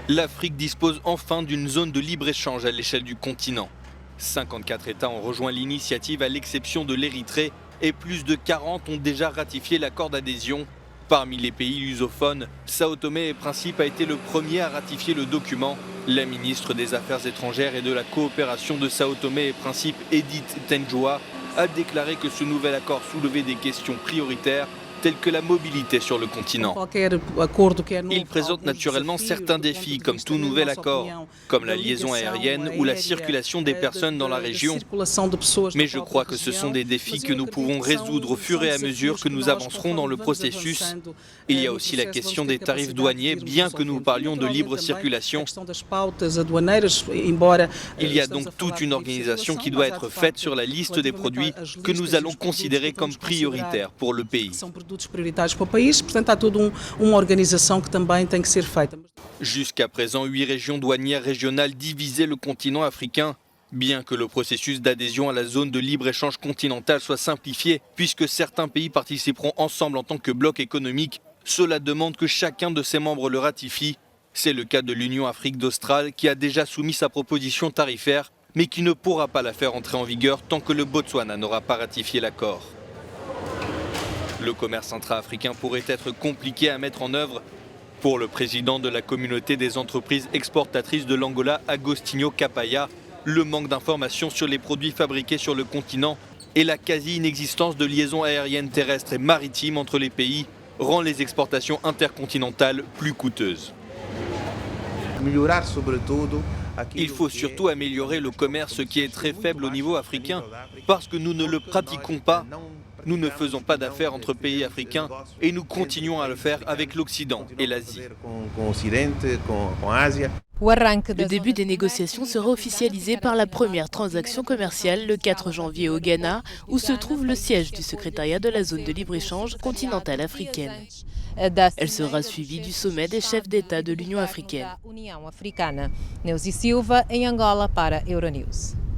L'Afrique dispose enfin d'une zone de libre-échange à l'échelle du continent. 54 États ont rejoint l'initiative à l'exception de l'Érythrée et plus de 40 ont déjà ratifié l'accord d'adhésion. Parmi les pays lusophones, Sao Tomé et Principe a été le premier à ratifier le document. La ministre des Affaires étrangères et de la coopération de Sao Tomé et Principe, Edith Tenjoa, a déclaré que ce nouvel accord soulevait des questions prioritaires telles que la mobilité sur le continent. Il présente naturellement certains défis, comme tout nouvel accord, comme la liaison aérienne ou la circulation des personnes dans la région. Mais je crois que ce sont des défis que nous pouvons résoudre au fur et à mesure que nous avancerons dans le processus. Il y a aussi la question des tarifs douaniers, bien que nous parlions de libre circulation. Il y a donc toute une organisation qui doit être faite sur la liste des produits que nous allons considérer comme prioritaires pour le pays. Jusqu'à présent, 8 régions douanières régionales divisaient le continent africain. Bien que le processus d'adhésion à la zone de libre-échange continentale soit simplifié, puisque certains pays participeront ensemble en tant que bloc économique, cela demande que chacun de ses membres le ratifie. C'est le cas de l'Union Afrique australe qui a déjà soumis sa proposition tarifaire, mais qui ne pourra pas la faire entrer en vigueur tant que le Botswana n'aura pas ratifié l'accord. Le commerce intra-africain pourrait être compliqué à mettre en œuvre. Pour le président de la communauté des entreprises exportatrices de l'Angola, Agostinho Capaya, le manque d'informations sur les produits fabriqués sur le continent et la quasi-inexistence de liaisons aériennes terrestres et maritimes entre les pays rend les exportations intercontinentales plus coûteuses. Il faut surtout améliorer le commerce qui est très faible au niveau africain parce que nous ne le pratiquons pas. Nous ne faisons pas d'affaires entre pays africains et nous continuons à le faire avec l'Occident et l'Asie. Le début des négociations sera officialisé par la première transaction commerciale le 4 janvier au Ghana, où se trouve le siège du secrétariat de la zone de libre-échange continentale africaine. Elle sera suivie du sommet des chefs d'État de l'Union africaine. Neuzi Silva, em Angola, para Euronews.